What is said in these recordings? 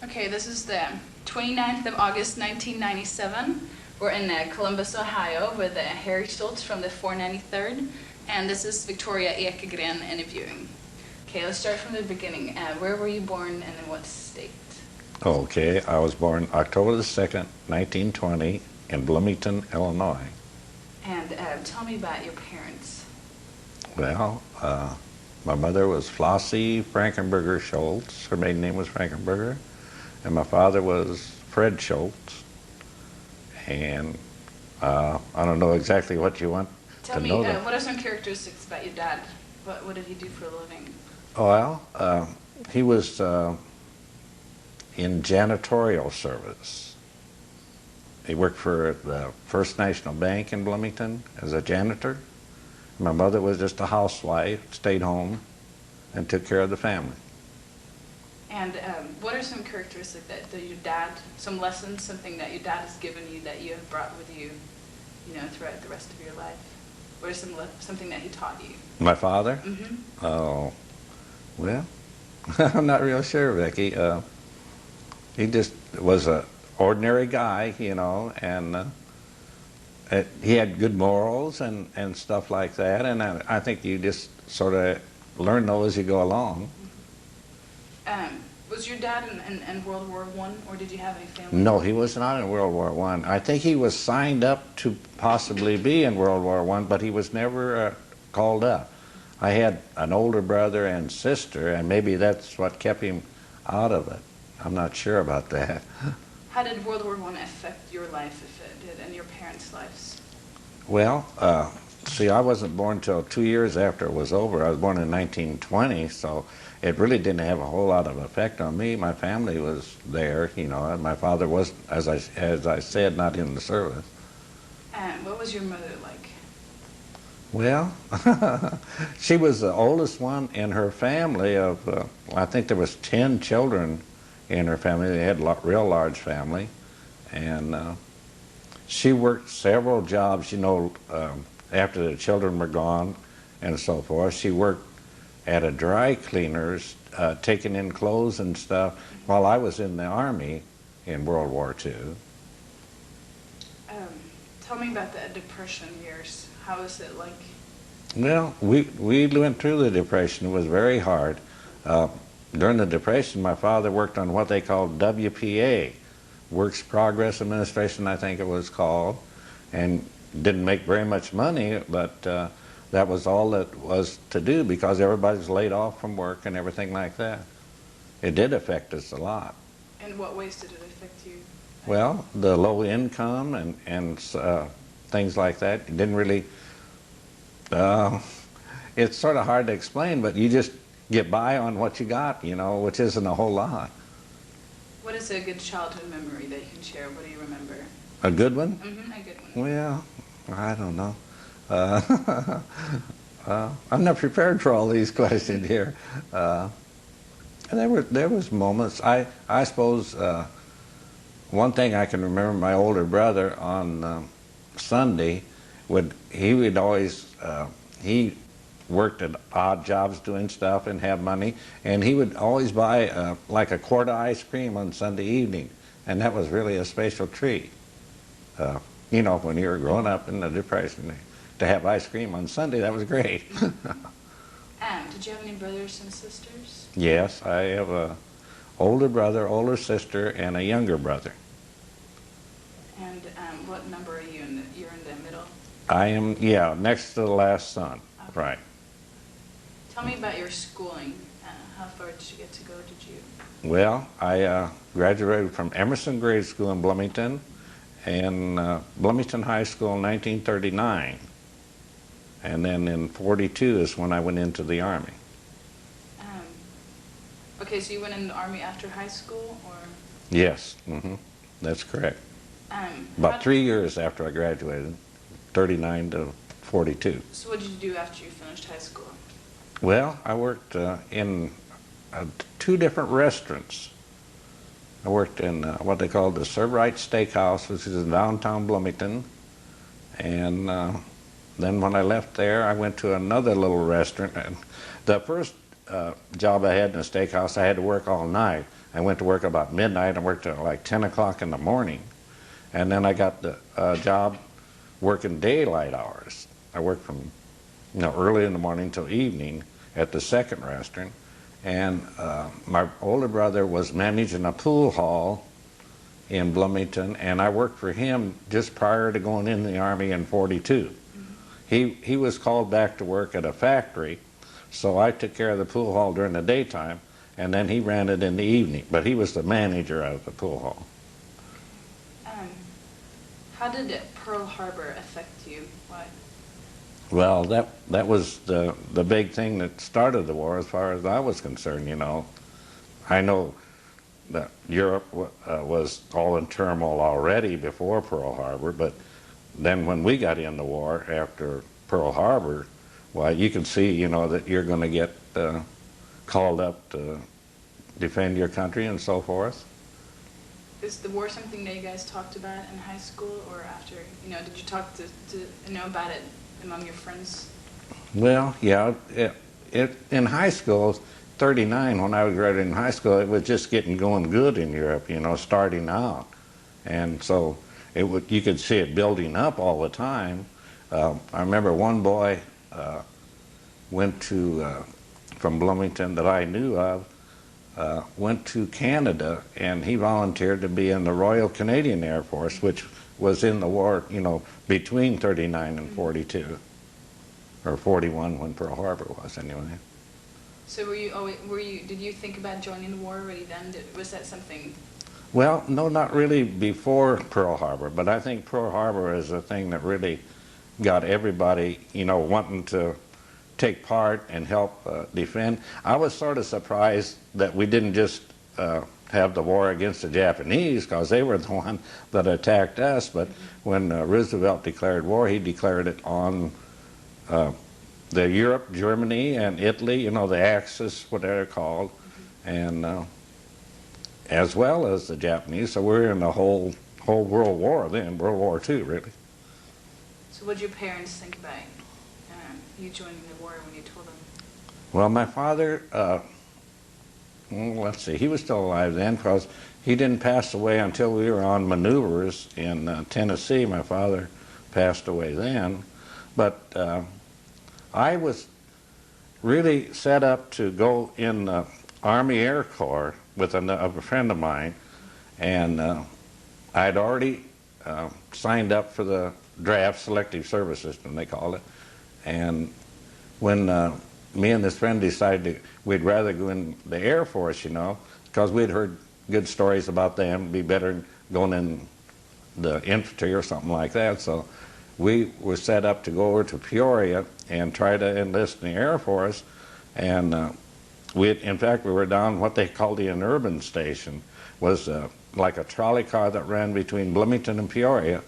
Okay, this is the 29th of August, 1997. We're in Columbus, Ohio with Harry Schultz from the 493rd, and this is Victoria Ekegren interviewing. Okay, let's start from the beginning. Where were you born and in what state? Okay, I was born October the 2nd, 1920 in Bloomington, Illinois. And tell me about your parents. Well, my mother was Flossie Frankenberger Schultz. Her maiden name was Frankenberger. And my father was Fred Schultz. And I don't know exactly what you want Tell to me, know. what are some characteristics about your dad? What did he do for a living? Well, he was in janitorial service. He worked for the First National Bank in Bloomington as a janitor. My mother was just a housewife, stayed home, and took care of the family. And what are some characteristics that your dad, some lessons, something that your dad has given you that you have brought with you, throughout the rest of your life? What are something that he taught you? My father? Mm-hmm. Oh, well, I'm not real sure, Vicki. He just was an ordinary guy, and he had good morals and stuff like that, and I think you just sort of learn those as you go along. Was your dad in World War I, or did you have any family? No, he was not in World War I. I think he was signed up to possibly be in World War I, but he was never called up. I had an older brother and sister, and maybe that's what kept him out of it. I'm not sure about that. How did World War I affect your life, if it did, and your parents' lives? Well, see, I wasn't born till 2 years after it was over. I was born in 1920, so it really didn't have a whole lot of effect on me. My family was there, and my father was, as I said, not in the service. And what was your mother like? Well, she was the oldest one in her family of, I think there was 10 children in her family. They had a real large family, and she worked several jobs, after the children were gone and so forth. She worked at a dry cleaner's, taking in clothes and stuff while I was in the Army in World War II. Tell me about the Depression years. How was it like? Well, we went through the Depression. It was very hard. During the Depression, my father worked on what they called WPA, Works Progress Administration, I think it was called, and didn't make very much money, but that was all that was to do because everybody was laid off from work and everything like that. It did affect us a lot. In what ways did it affect you? Well, the low income and things like that. It didn't really, it's sort of hard to explain, but you just get by on what you got, which isn't a whole lot. What is a good childhood memory that you can share? What do you remember? A good one? Mm-hmm, a good one. Well, I don't know. I'm not prepared for all these questions here. There was moments. I suppose one thing I can remember, my older brother on Sunday he worked at odd jobs doing stuff and have money, and he would always buy like a quart of ice cream on Sunday evening, and that was really a special treat. When you were growing up in the Depression, to have ice cream on Sunday, that was great. Did you have any brothers and sisters? Yes, I have a older brother, older sister, and a younger brother. And what number are you in? You're in the middle? I am, next to the last son. Okay. Right. Tell me about your schooling. How far did you get to go? Did you? Well, I graduated from Emerson Grade School in Bloomington and Bloomington High School in 1939. And then in 42 is when I went into the Army. Okay, so you went in the Army after high school, or? Yes, that's correct. About 3 years after I graduated, 39 to 42. So what did you do after you finished high school? Well, I worked in 2 different restaurants. I worked in what they called the Serverite Steakhouse, which is in downtown Bloomington. And then when I left there, I went to another little restaurant. And the first job I had in a steakhouse, I had to work all night. I went to work about midnight and worked at like 10 o'clock in the morning. And then I got the job working daylight hours. I worked from early in the morning till evening at the second restaurant. And my older brother was managing a pool hall in Bloomington, and I worked for him just prior to going in the Army in 42. He was called back to work at a factory, so I took care of the pool hall during the daytime, and then he ran it in the evening. But he was the manager of the pool hall. How did Pearl Harbor affect you? Why? Well, that was the big thing that started the war as far as I was concerned, I know that Europe was all in turmoil already before Pearl Harbor, but then when we got in the war after Pearl Harbor, well, you can see, that you're going to get called up to defend your country and so forth. Is the war something that you guys talked about in high school or after? Did you talk to about it among your friends? Well, yeah. In high school, 39, when I was graduating high school, it was just getting going good in Europe, starting out. And so you could see it building up all the time. I remember one boy went to, from Bloomington that I knew of, went to Canada, and he volunteered to be in the Royal Canadian Air Force, which was in the war, between 39 and 42, or 41 when Pearl Harbor was, anyway. So did you think about joining the war already then? Was that something? Well, no, not really before Pearl Harbor, but I think Pearl Harbor is the thing that really got everybody, wanting to take part and help defend. I was sort of surprised that we didn't just have the war against the Japanese, because they were the one that attacked us. But when Roosevelt declared war, he declared it on the Europe, Germany, and Italy, the Axis, what they're called, and as well as the Japanese. So we're in the whole World War then, World War II, really. So what did your parents think about you joining the war when you told them? Well, my father, let's see, he was still alive then, because he didn't pass away until we were on maneuvers in Tennessee. My father passed away then. But I was really set up to go in the Army Air Corps with a friend of mine, and I'd already signed up for the draft selective service system, they called it. And when me and this friend decided we'd rather go in the Air Force, because we'd heard good stories about them, be better going in the infantry or something like that. So we were set up to go over to Peoria and try to enlist in the Air Force. And in fact, we were down what they called the urban station, was like a trolley car that ran between Bloomington and Peoria.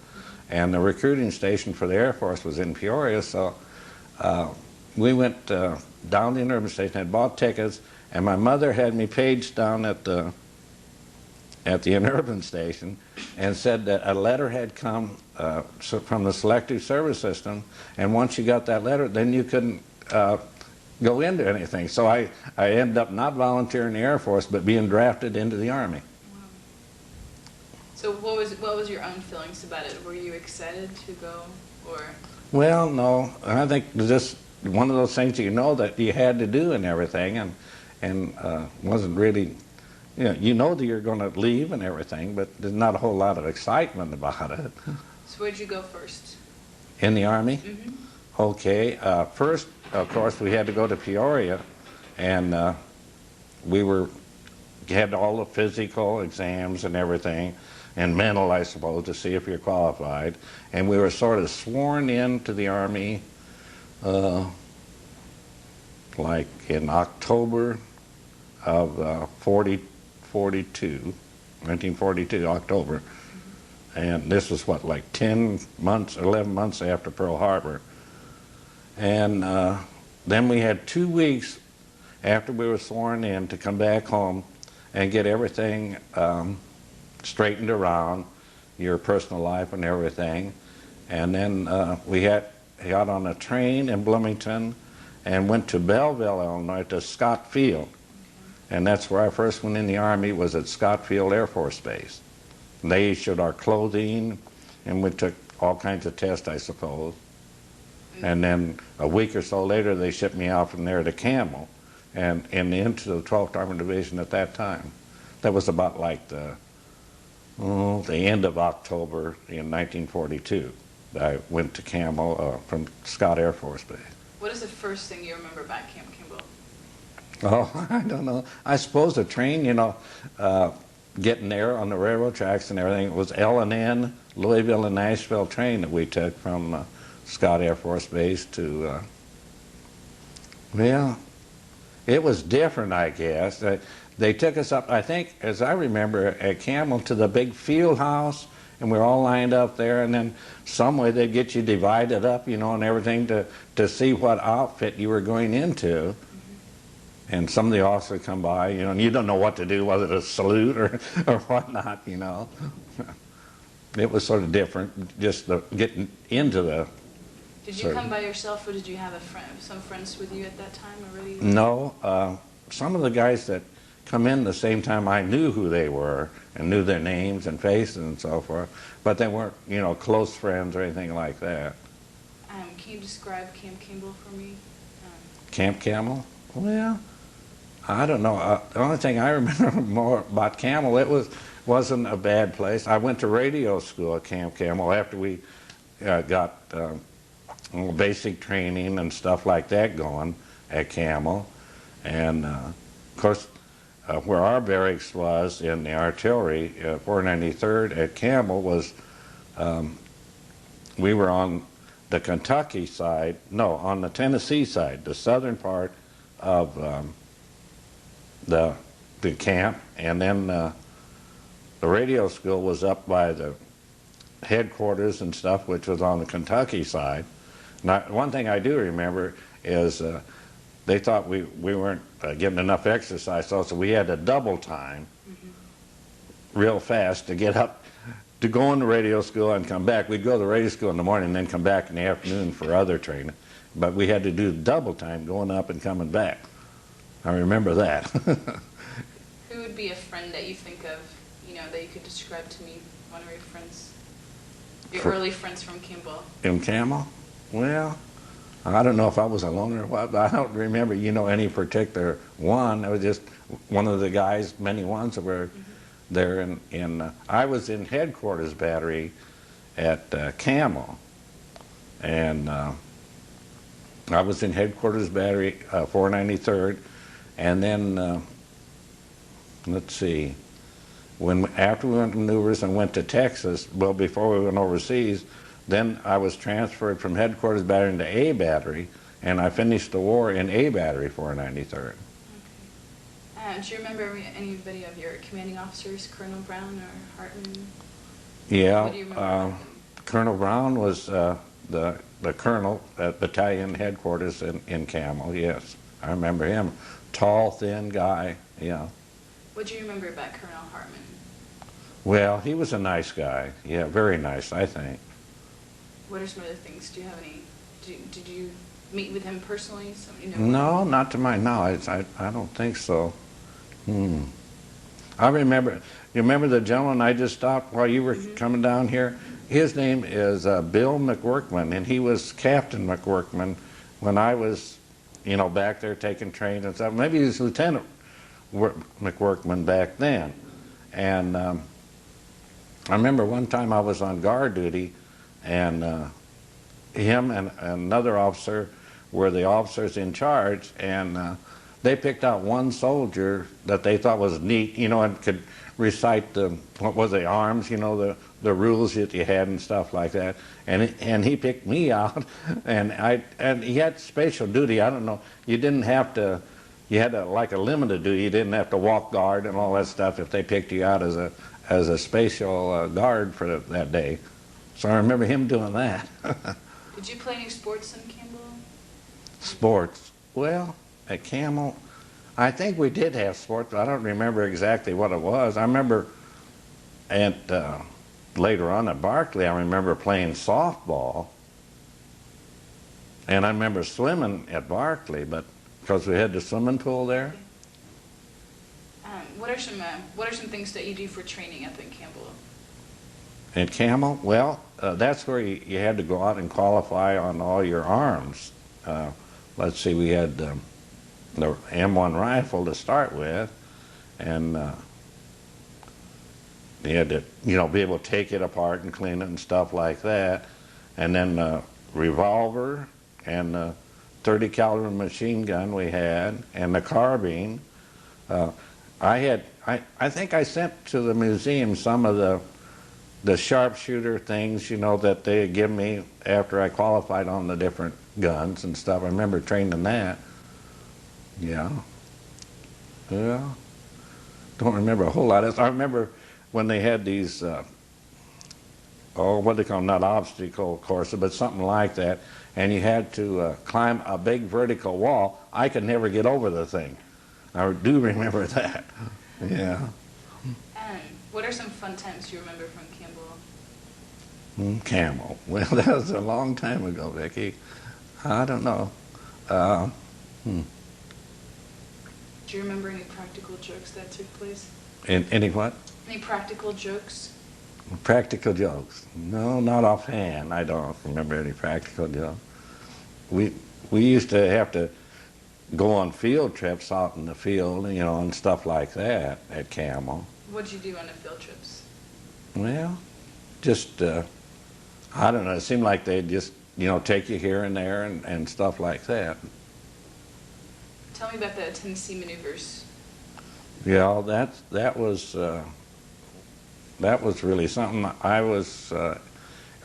And the recruiting station for the Air Force was in Peoria. So we went down the urban station, had bought tickets, and my mother had me paged down at the urban station and said that a letter had come from the selective service system, and once you got that letter, then you couldn't go into anything. So I ended up not volunteering in the Air Force, but being drafted into the Army. Wow. So what was your own feelings about it? Were you excited to go, or? Well, no. I think just one of those things that you had to do and everything, and wasn't really, that you're going to leave and everything, but there's not a whole lot of excitement about it. So where'd you go first? In the Army? Mm-hmm. Okay. First, of course, we had to go to Peoria, and we had all the physical exams and everything, and mental, I suppose, to see if you're qualified. And we were sort of sworn into the Army like in October of 1942, October. And this was what, like 10 months, 11 months after Pearl Harbor. And then we had 2 weeks after we were sworn in to come back home and get everything straightened around, your personal life and everything. And then we got on a train in Bloomington, and went to Belleville, Illinois, to Scott Field. And that's where I first went in the Army, was at Scott Field Air Force Base. They issued our clothing, and we took all kinds of tests, I suppose. And then a week or so later, they shipped me out from there to Camel, and into the 12th Armored Division at that time. That was about like the end of October in 1942. I went to Camel from Scott Air Force Base. What is the first thing you remember about Camp Kimball? Oh, I don't know. I suppose the train, getting there on the railroad tracks and everything, it was L&N, Louisville and Nashville train that we took from Scott Air Force Base to, well, it was different, I guess. They took us up, I think, as I remember, at Camel to the big field house, and we were all lined up there, and then some way they'd get you divided up, and everything to see what outfit you were going into. And some of the officers come by, and you don't know what to do, whether to salute or whatnot, It was sort of different, just getting into the... Did you come by yourself, or did you have some friends with you at that time already? No. Some of the guys that come in the same time, I knew who they were and knew their names and faces and so forth, but they weren't, close friends or anything like that. Can you describe Camp Kimball for me? Camp Camel? Well, I don't know. The only thing I remember more about Camel, wasn't a bad place. I went to radio school at Camp Camel after we got basic training and stuff like that going at Camel. And, of course, where our barracks was in the artillery, 493rd at Camel was, we were on the Kentucky side, no, on the Tennessee side, the southern part of the camp, and then the radio school was up by the headquarters and stuff, which was on the Kentucky side. Now, one thing I do remember is they thought we weren't getting enough exercise, so we had to double time real fast to get up, to go into radio school and come back. We'd go to radio school in the morning and then come back in the afternoon for other training. But we had to do double time going up and coming back. I remember that. Who would be a friend that you think of, that you could describe to me, one of your friends? Your early friends from Kimball. In Camel? Well, I don't know if I was alone or what, but I don't remember, any particular one. It was just one of the guys, many ones that were there I was in headquarters battery at Camel. And I was in headquarters battery, 493rd. And then, let's see, after we went to maneuvers and went to Texas, well, before we went overseas, then I was transferred from headquarters battery into A battery, and I finished the war in A battery, 493rd. Okay. Do you remember anybody of your commanding officers, Colonel Brown or Hartman? Yeah, What do you remember about them? Colonel Brown was the colonel at battalion headquarters in Camel, yes. I remember him. Tall, thin guy, yeah. What do you remember about Colonel Hartman? Well, he was a nice guy. Yeah, very nice, I think. What are some other things? Do you have any? Did you meet with him personally? No, not to my knowledge. I don't think so. I remember. You remember the gentleman I just stopped while you were coming down here? His name is Bill McWorkman, and he was Captain McWorkman when I was, back there taking training and stuff. Maybe he was Lieutenant McWorkman back then. And I remember one time I was on guard duty, and him and another officer were the officers in charge, and they picked out one soldier that they thought was neat, and could recite the arms, the rules that you had and stuff like that. And he picked me out, and he had special duty. I don't know. You didn't have to. You had like a limited duty. You didn't have to walk guard and all that stuff if they picked you out as a special guard for that day. So I remember him doing that. Did you play any sports in Campbell? Sports? Well, at Camel, I think we did have sports, but I don't remember exactly what it was. I remember later on at Barclay, I remember playing softball. And I remember swimming at Barkley, but because we had the swimming pool there. What are some things that you do for training up in Campbell? In Camel, well, that's where you had to go out and qualify on all your arms. Let's see, we had the M1 rifle to start with, and you had to, be able to take it apart and clean it and stuff like that. And then the revolver and the 30 caliber machine gun we had, and the carbine. I think I sent to the museum some of the sharpshooter things, that they had given me after I qualified on the different guns and stuff. I remember training that. Yeah. Well, don't remember a whole lot else. I remember when they had these, what they call them, not obstacle courses, but something like that, and you had to climb a big vertical wall. I could never get over the thing. I do remember that. Yeah. What are some fun times you remember from Campbell? Camel. Well, that was a long time ago, Vicki. I don't know. Do you remember any practical jokes that took place? Any what? Any practical jokes? Practical jokes? No, not offhand. I don't remember any practical jokes. We used to have to go on field trips out in the field, and stuff like that at Camel. What'd you do on the field trips? Well, just, I don't know, it seemed like they'd just, take you here and there and stuff like that. Tell me about the Tennessee maneuvers. Yeah, that was really something. I was a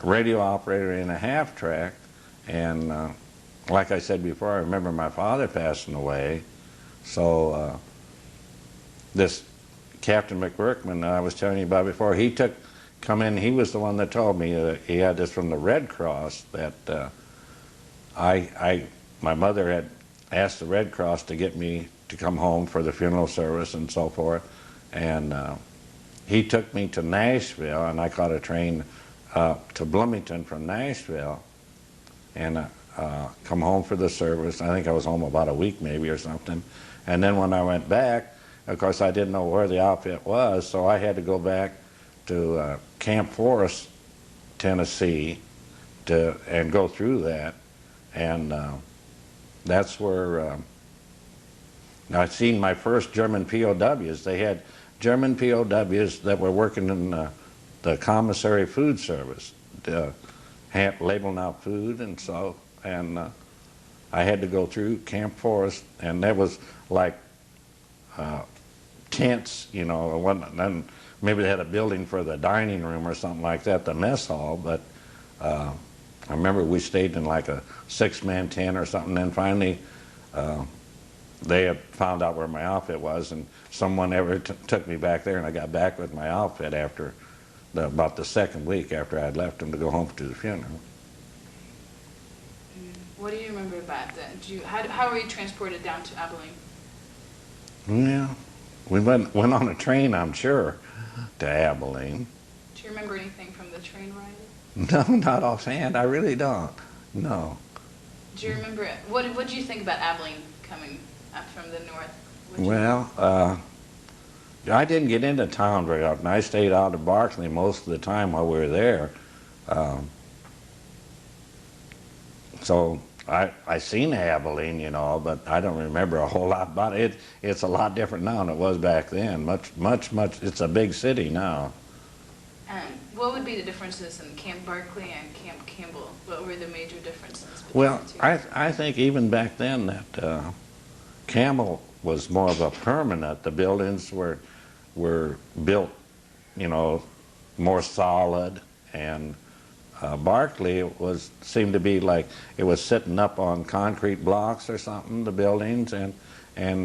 radio operator in a half-track, and like I said before, I remember my father passing away, so this Captain McWorkman I was telling you about before, he was the one that told me that he had this from the Red Cross, that my mother had asked the Red Cross to get me to come home for the funeral service and so forth, and he took me to Nashville, and I caught a train to Bloomington from Nashville, and come home for the service. I think I was home about a week maybe or something, and then when I went back, of course, I didn't know where the outfit was, so I had to go back to Camp Forest, Tennessee, and go through that, and that's where I'd seen my first German POWs. They had German POWs that were working in the commissary food service, labeling out food and so, and I had to go through Camp Forest, and that was like tents, and maybe they had a building for the dining room or something like that, the mess hall, but I remember we stayed in like a 6-man tent or something, and then finally they had found out where my outfit was, and someone took me back there, and I got back with my outfit after about the second week after I'd left them to go home to the funeral. What do you remember about that? How were you transported down to Abilene? Yeah, we went on a train, I'm sure, to Abilene. Do you remember anything from the train ride? No, not offhand. I really don't. No. Do you remember what did you think about Abilene coming up from the north? Well, I didn't get into town very often. I stayed out of Barkley most of the time while we were there. So I seen Abilene, but I don't remember a whole lot about it. It's a lot different now than it was back then. Much. It's a big city now. What would be the differences in Camp Barkley and Camp Campbell? What were the major differences between Well, the two? I think even back then that Campbell was more of a permanent. The buildings were built, more solid, and Barkley seemed to be like it was sitting up on concrete blocks or something. The buildings, and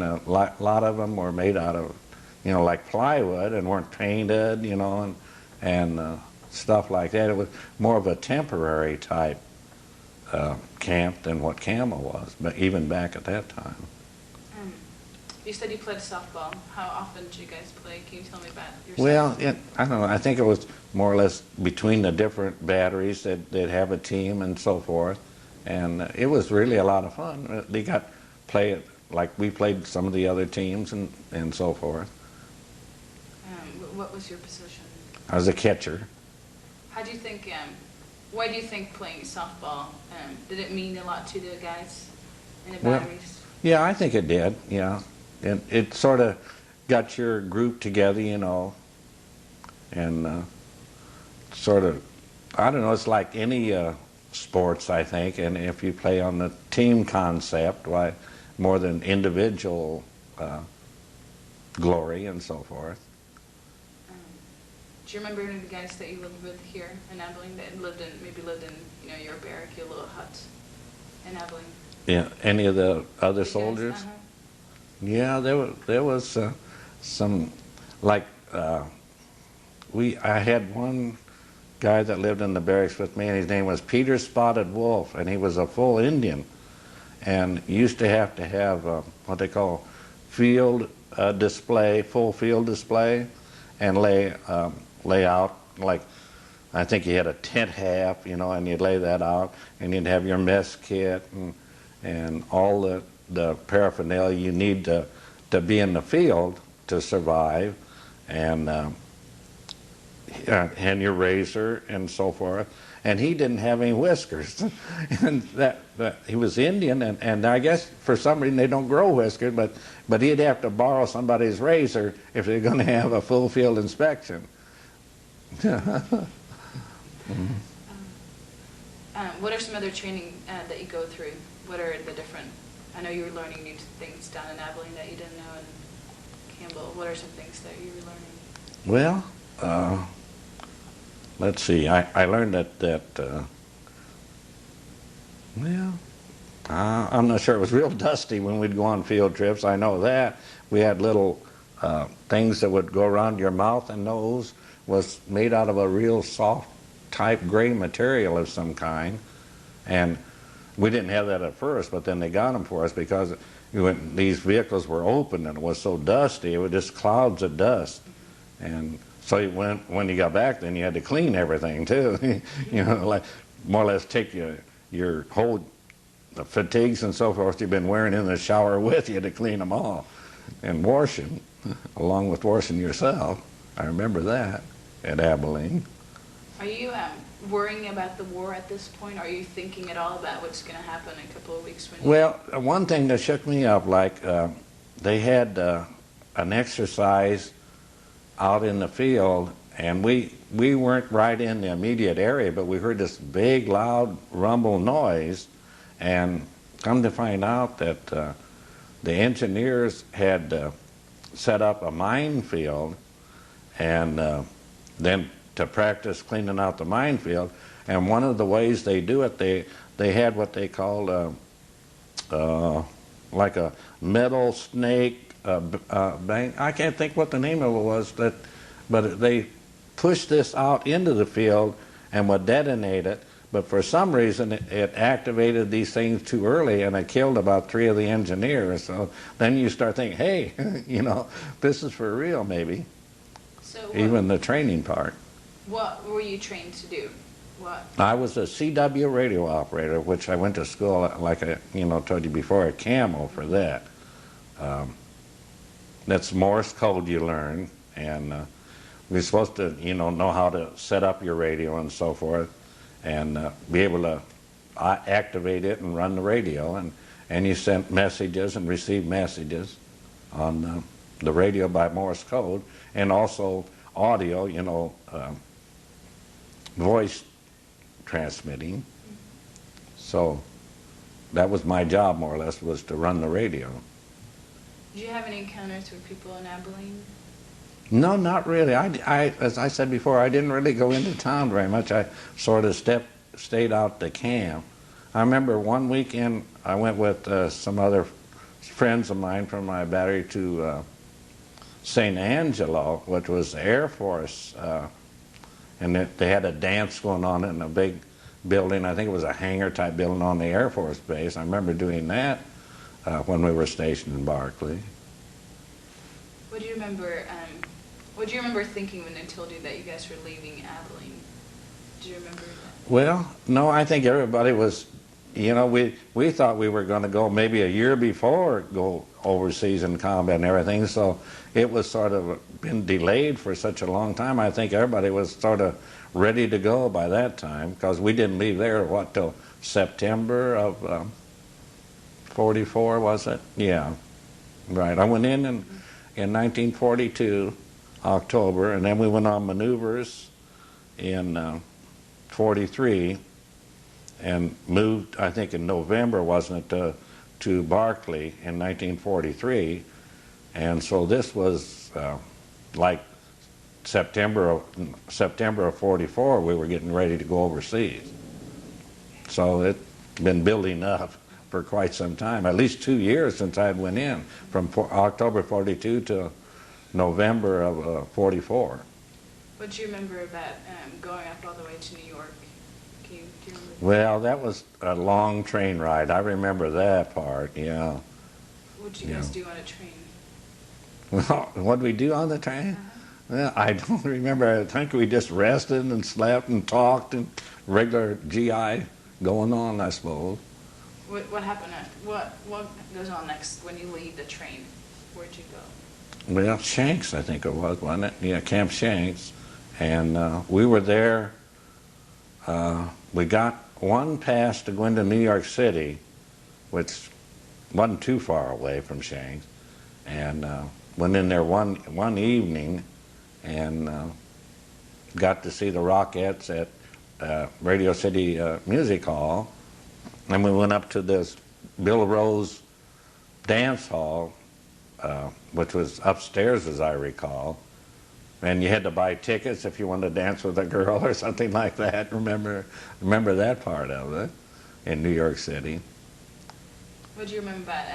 a lot of them were made out of, like plywood, and weren't painted, and stuff like that. It was more of a temporary type camp than what Campbell was, but even back at that time. You said you played softball. How often did you guys play? Can you tell me about your Well, softball? I don't know. I think it was more or less between the different batteries that they'd have a team and so forth. and it was really a lot of fun. They got play it like we played some of the other teams and so forth. What was your position? I was a catcher. How do you think? Why do you think playing softball did it mean a lot to the guys in the batteries? Yeah, I think it did. Yeah, and it sort of got your group together, you know, and sort of, I don't know. It's like any sports, I think, and if you play on the team concept, why more than individual glory and so forth. Do you remember any of the guys that you lived with here in Abilene that lived in your barrack, your little hut in Abilene? Yeah, any of the other soldiers? Yeah, there was some, like I had one guy that lived in the barracks with me, and his name was Peter Spotted Wolf, and he was a full Indian, and used to have what they call field display, full field display, and lay out, like, I think he had a tent half, you know, and you'd lay that out, and you'd have your mess kit and all the paraphernalia you need to be in the field to survive, and your razor and so forth. And he didn't have any whiskers. And that he was Indian, and I guess for some reason they don't grow whiskers, but he'd have to borrow somebody's razor if they're going to have a full field inspection. What are some other training that you go through? What are the different? I know you were learning new things down in Abilene that you didn't know in Campbell. What are some things that you were learning? Well, let's see. I learned I'm not sure. It was real dusty when we'd go on field trips. I know that. We had little things that would go around your mouth and nose, was made out of a real soft type gray material of some kind. And we didn't have that at first, but then they got them for us because these vehicles were open and it was so dusty, it was just clouds of dust. And so when you got back, then you had to clean everything too. You know, like more or less take your whole fatigues and so forth you've been wearing in the shower with you to clean them all and wash them, along with washing yourself. I remember that at Abilene. Are you worrying about the war at this point? Are you thinking at all about what's going to happen in a couple of weeks? Well, one thing that shook me up, like they had an exercise out in the field, and we weren't right in the immediate area, but we heard this big, loud rumble noise, and come to find out that the engineers had set up a minefield, and then to practice cleaning out the minefield. And one of the ways they do it, they had what they called like a metal snake bank. I can't think what the name of it was, but they pushed this out into the field and would detonate it. But for some reason, it activated these things too early, and it killed about 3 of the engineers. So then you start thinking, hey, you know, this is for real, maybe. So even the training part. What were you trained to do? What? I was a CW radio operator, which I went to school, like I told you before, at Camo for that. That's Morse code you learn, and we're supposed to, know how to set up your radio and so forth, and be able to activate it and run the radio, and you sent messages and received messages on the radio by Morse code, and also audio, voice transmitting. So that was my job, more or less, was to run the radio. Did you have any encounters with people in Abilene? No, not really. As I said before, I didn't really go into town very much. I sort of stayed out to camp. I remember one weekend I went with some other friends of mine from my battery to St. Angelo, which was the Air Force, and they had a dance going on in a big building. I think it was a hangar-type building on the Air Force base. I remember doing that when we were stationed in Barclay. What do you remember? What do you remember thinking when they told you that you guys were leaving Abilene? Do you remember that? Well, no, I think everybody was, you know, we thought we were going to go maybe a year before go overseas in combat and everything, so it was sort of been delayed for such a long time. I think everybody was sort of ready to go by that time, because we didn't leave there, what, till September of 44, was it? Yeah, right. I went in 1942, October, and then we went on maneuvers in 43, and moved, I think in November, wasn't it, to Barclay in 1943. And so this was like September of 44, we were getting ready to go overseas. So it's been building up for quite some time, at least 2 years since I went in, from October 42 to November of 44. What do you remember about going up all the way to New York? Do you remember? Well, that was a long train ride. I remember that part, yeah. What did you guys do on a train? Well, what did we do on the train? Well, I don't remember. I think we just rested and slept and talked and regular GI going on, I suppose. What happened after? What goes on next when you leave the train? Where'd you go? Well, Shanks, I think it was, wasn't it? Yeah, Camp Shanks. And we were there. We got one pass to go into New York City, which wasn't too far away from Shanks, and went in there one evening and got to see the Rockettes at Radio City Music Hall. And we went up to this Bill Rose dance hall, which was upstairs, as I recall. And you had to buy tickets if you wanted to dance with a girl or something like that. Remember that part of it in New York City. What do you remember about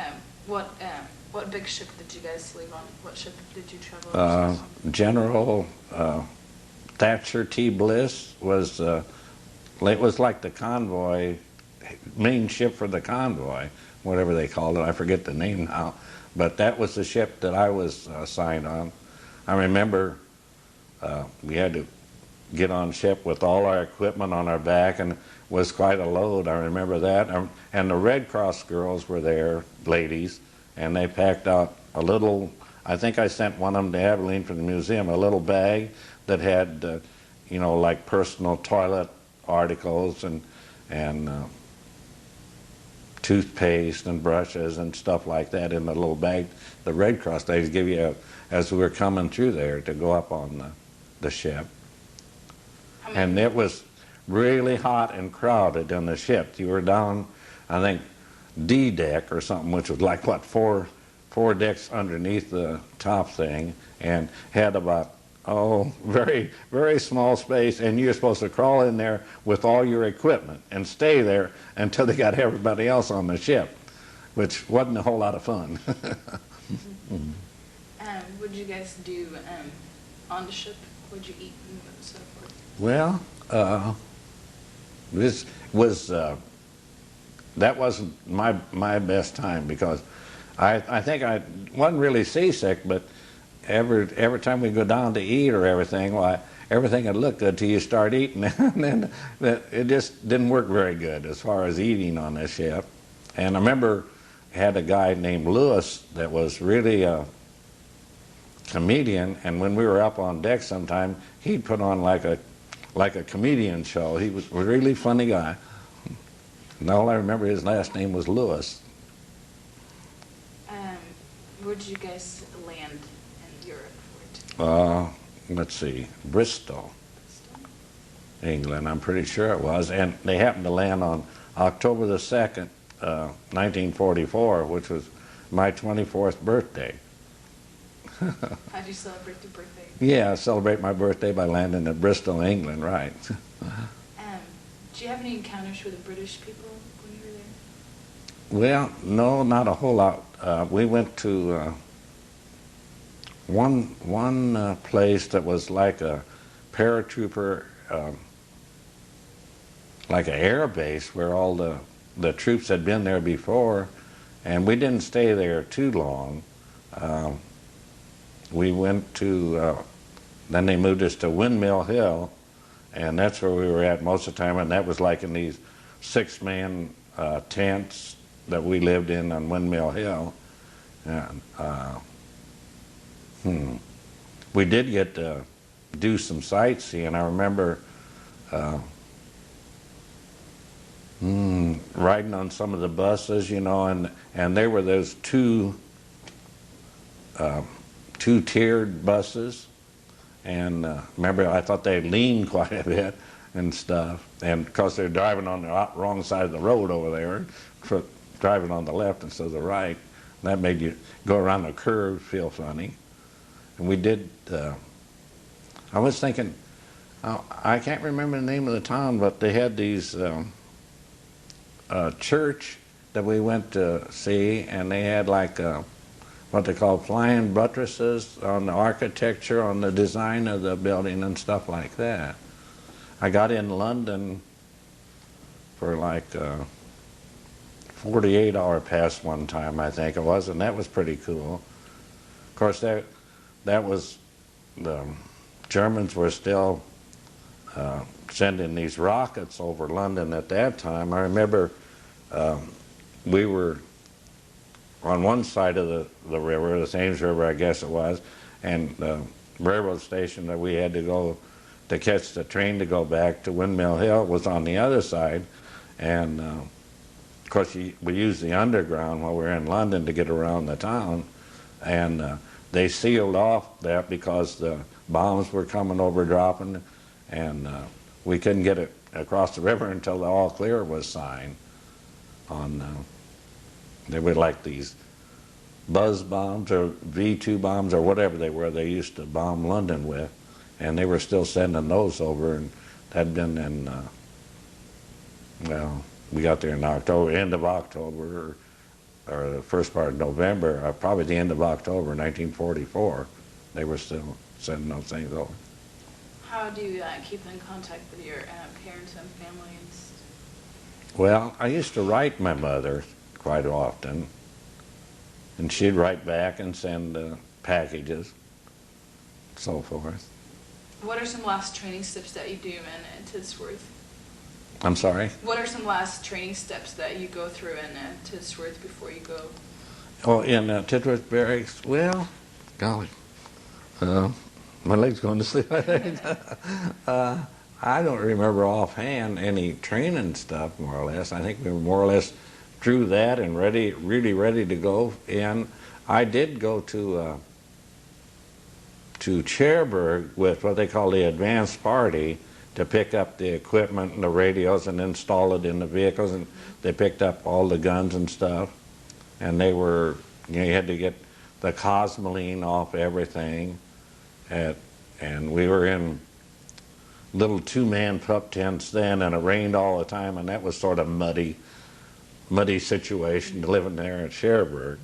what big ship did you guys leave on? What ship did you travel on? General Thatcher T. Bliss was it was like the convoy, main ship for the convoy, whatever they called it. I forget the name now, but that was the ship that I was assigned on. I remember we had to get on ship with all our equipment on our back, and it was quite a load. I remember that. And the Red Cross girls were there, ladies, and they packed out a little, I think I sent one of them to Abilene for the museum, a little bag that had, you know, like personal toilet articles and toothpaste and brushes and stuff like that in the little bag. The Red Cross ladies give you as we were coming through there to go up on the ship. And it was really hot and crowded in the ship. You were down, I think, D deck or something, which was like, what, four decks underneath the top thing, and had about, very, very small space, and you're supposed to crawl in there with all your equipment and stay there until they got everybody else on the ship, which wasn't a whole lot of fun. What did you guys do on the ship? What did you eat and so forth? Well, this was that wasn't my best time, because I think I wasn't really seasick, but every time we go down to eat or everything, everything would look good till you start eating, and then it just didn't work very good as far as eating on this ship. And I remember I had a guy named Lewis that was really a comedian, and when we were up on deck sometime, he'd put on like a comedian show. He was a really funny guy. And all I remember, his last name was Lewis. Where did you guys land in Europe? Let's see, Bristol, England, I'm pretty sure it was. And they happened to land on October the 2nd, 1944, which was my 24th birthday. How'd you celebrate your birthday? Yeah, I celebrate my birthday by landing at Bristol, England, right. Do you have any encounters with the British people when you were there? Well, no, not a whole lot. We went to one place that was like a paratrooper, like an air base where all the troops had been there before, and we didn't stay there too long. We went to, then they moved us to Windmill Hill, and that's where we were at most of the time, and that was like in these 6-man tents that we lived in on Windmill Hill. And we did get to do some sightseeing. I remember riding on some of the buses, you know, and there were those two-tiered buses. And remember, I thought they leaned quite a bit and stuff. And because they're driving on the wrong side of the road over there, driving on the left instead of the right, that made you go around the curve feel funny. And we did, I was thinking, I can't remember the name of the town, but they had these church that we went to see, and they had like what they call flying buttresses on the architecture, on the design of the building and stuff like that. I got in London for like 48-hour pass one time, I think it was, and that was pretty cool. Of course, that was, the Germans were still sending these rockets over London at that time. I remember we were on one side of the river, the Thames River, I guess it was, and the railroad station that we had to go to catch the train to go back to Windmill Hill was on the other side. And of course, we used the underground while we were in London to get around the town. And they sealed off that because the bombs were coming over dropping, and we couldn't get it across the river until the all clear was signed. They were like these buzz bombs or V2 bombs or whatever they were they used to bomb London with, and they were still sending those over, and that had been in, well, we got there in October, end of October, or the first part of November, probably the end of October 1944, they were still sending those things over. How do you keep in contact with your parents and family? Well, I used to write my mother quite often, and she'd write back and send packages, so forth. What are some last training steps that you do in Tidsworth? I'm sorry? What are some last training steps that you go through in Tidsworth before you go? Oh, in Tidsworth Barracks? Well, golly, my leg's going to sleep, I think. I don't remember offhand any training stuff, more or less. I think we were more or less through that and really ready to go in. I did go to Cherbourg with what they call the advance party to pick up the equipment and the radios and install it in the vehicles, and they picked up all the guns and stuff. And they were, you know, you had to get the cosmoline off everything, and we were in little two-man pup tents then, and it rained all the time, and that was sort of muddy situation living there at Cherbourg.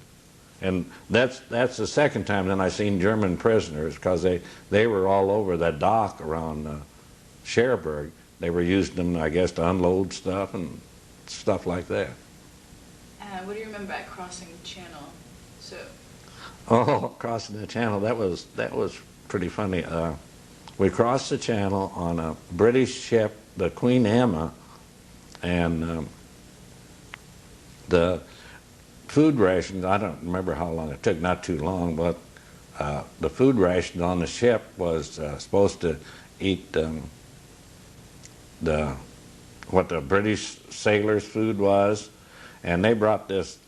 And that's the second time then I seen German prisoners, because they were all over the dock around Cherbourg. They were using them, I guess, to unload stuff and stuff like that. What do you remember about crossing the channel? Oh, crossing the channel, that was pretty funny. We crossed the channel on a British ship, the Queen Emma, and the food rations, I don't remember how long it took, not too long, but the food rations on the ship was supposed to eat what the British sailors' food was, and they brought this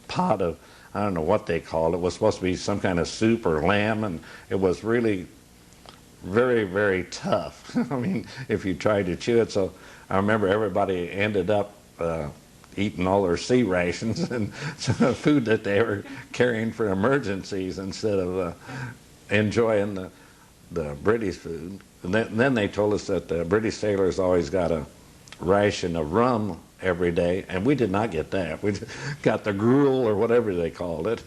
pot of, I don't know what they called it. It was supposed to be some kind of soup or lamb, and it was really very, very tough. I mean, if you tried to chew it. So I remember everybody ended up eating all their sea rations and some food that they were carrying for emergencies instead of enjoying the British food. And then they told us that the British sailors always got a ration of rum every day, and we did not get that. We got the gruel or whatever they called it.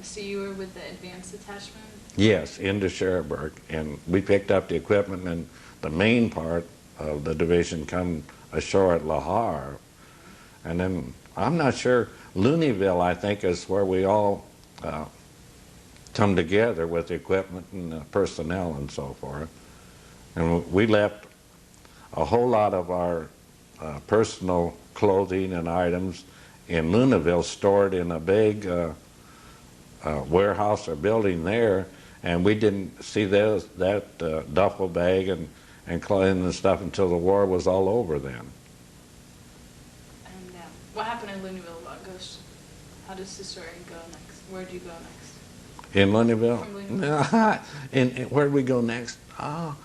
So you were with the advanced detachment? Yes, into Cherbourg, and we picked up the equipment, and the main part of the division come ashore at La Havre. And then, I'm not sure, Looneyville, I think, is where we all come together with the equipment and the personnel and so forth. And we left a whole lot of our personal clothing and items in Lunaville stored in a big warehouse or building there, and we didn't see that duffel bag and clothing and stuff until the war was all over then. And what happened in Lunaville? How does the story go next? Where do you go next? In Lunaville? From Lunaville. And where did we go next? I'm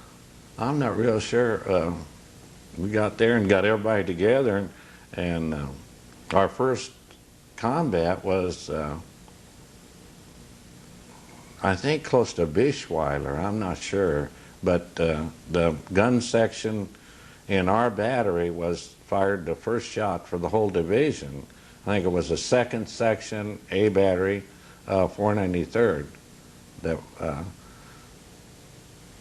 not real sure. We got there and got everybody together, and our first combat was, I think, close to Bischweiler. I'm not sure. But the gun section in our battery fired the first shot for the whole division. I think it was the 2nd Section, A Battery, 493rd,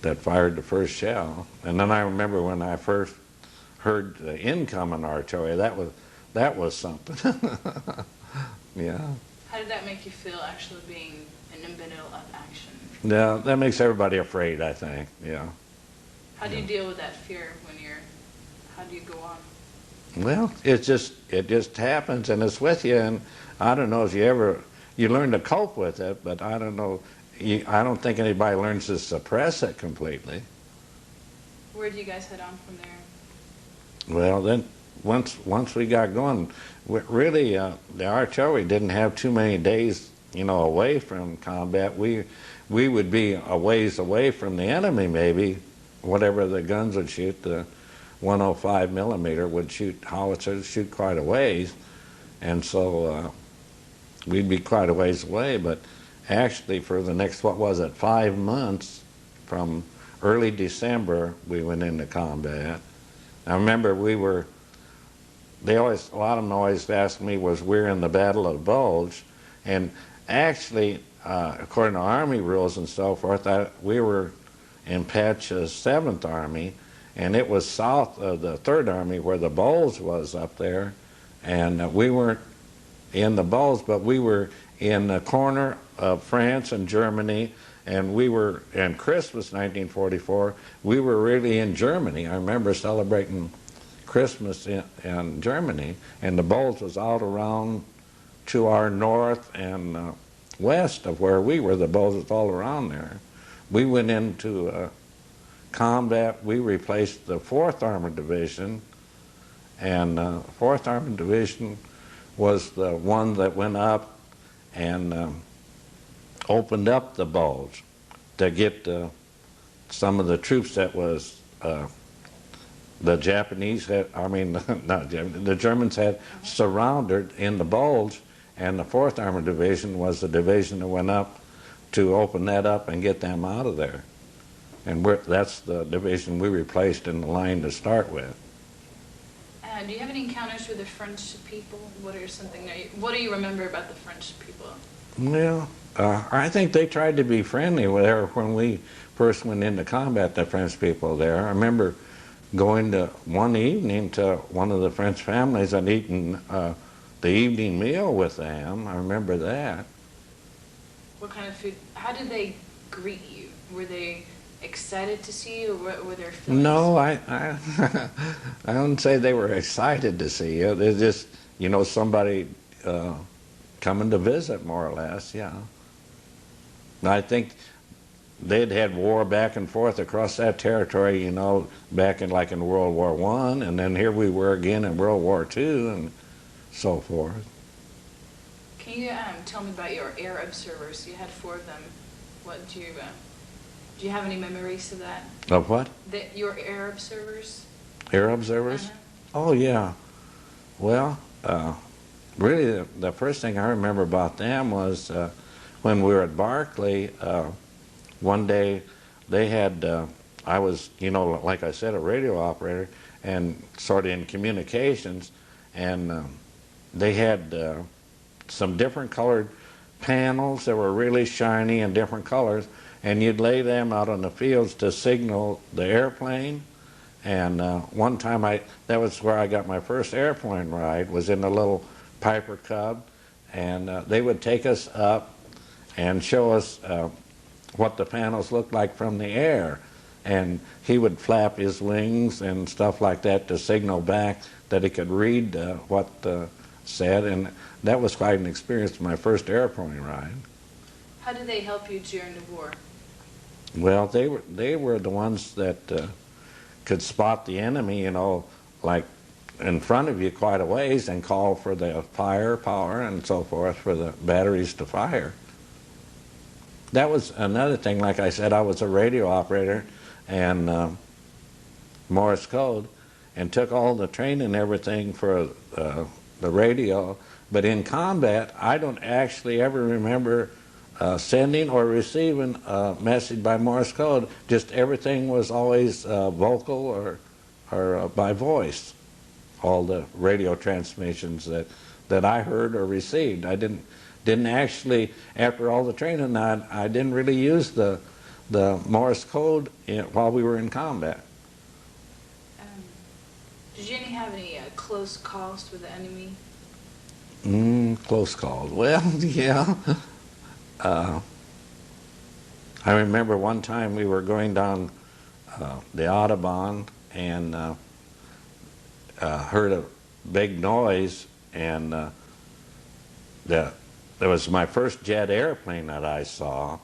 that fired the first shell. And then I remember when I first heard the incoming artillery, that was something. Yeah. How did that make you feel, actually being in the middle of action? Yeah, that makes everybody afraid, I think. Yeah. How do you deal with that fear how do you go on? Well, it just happens, and it's with you, and I don't know if you learn to cope with it, but I don't know, I don't think anybody learns to suppress it completely. Where do you guys head on from there? Well, then once we got going, really the artillery didn't have too many days, away from combat. We would be a ways away from the enemy, maybe, whatever the guns would shoot. The 105 millimeter would shoot howitzers, shoot quite a ways, and so we'd be quite a ways away. But actually, for the next 5 months, from early December, we went into combat. I remember a lot of them always asked me, we're in the Battle of the Bulge, and actually, according to Army rules and so forth, we were in Patch's 7th Army, and it was south of the 3rd Army where the Bulge was up there, and we weren't in the Bulge, but we were in the corner of France and Germany, and in Christmas 1944, we were really in Germany. I remember celebrating Christmas in Germany, and the Bulge was out around to our north and west of where we were. The Bulge was all around there. We went into combat. We replaced the 4th Armored Division, and 4th Armored Division was the one that went up and opened up the Bulge to get some of the troops that was the Japanese had, the Germans had surrounded in the Bulge, and the 4th Armored Division was the division that went up to open that up and get them out of there. And that's the division we replaced in the line to start with. Do you have any encounters with the French people? What do you remember about the French people? Well, I think they tried to be friendly there when we first went into combat, the French people there. I remember going to one evening to one of the French families and eating the evening meal with them. I remember that. What kind of food? How did they greet you? Were they excited to see you, or what were their feelings? No, I don't say they were excited to see you. They're just, somebody coming to visit, more or less, yeah. I think they'd had war back and forth across that territory, back in World War I, and then here we were again in World War II and so forth. Can you tell me about your air observers? You had 4 of them. What do you have any memories of that? Of what? Your air observers? Air observers? Oh, yeah. Well, really, the first thing I remember about them was when we were at Barclay, one day they had, I was, like I said, a radio operator and sort of in communications, and they had some different colored panels that were really shiny and different colors, and you'd lay them out on the fields to signal the airplane. And one time that was where I got my first airplane ride, was in a little Piper Cub, and they would take us up and show us what the panels looked like from the air. and he would flap his wings and stuff like that to signal back that he could read what said, and that was quite an experience, my first airplane ride. How did they help you during the war? Well, they were the ones that could spot the enemy, you know, like in front of you quite a ways, and call for the firepower and so forth for the batteries to fire. That was another thing. Like I said, I was a radio operator and Morse code, and took all the training and everything for the radio. But in combat, I don't actually ever remember sending or receiving a message by Morse code. Just everything was always vocal or by voice. All the radio transmissions that I heard or received. I didn't actually, after all the training, I didn't really use the Morse code while we were in combat. Did you have any close calls with the enemy? Close calls. Well, yeah. I remember one time we were going down the Audubon and heard a big noise, and there was my first jet airplane that I saw,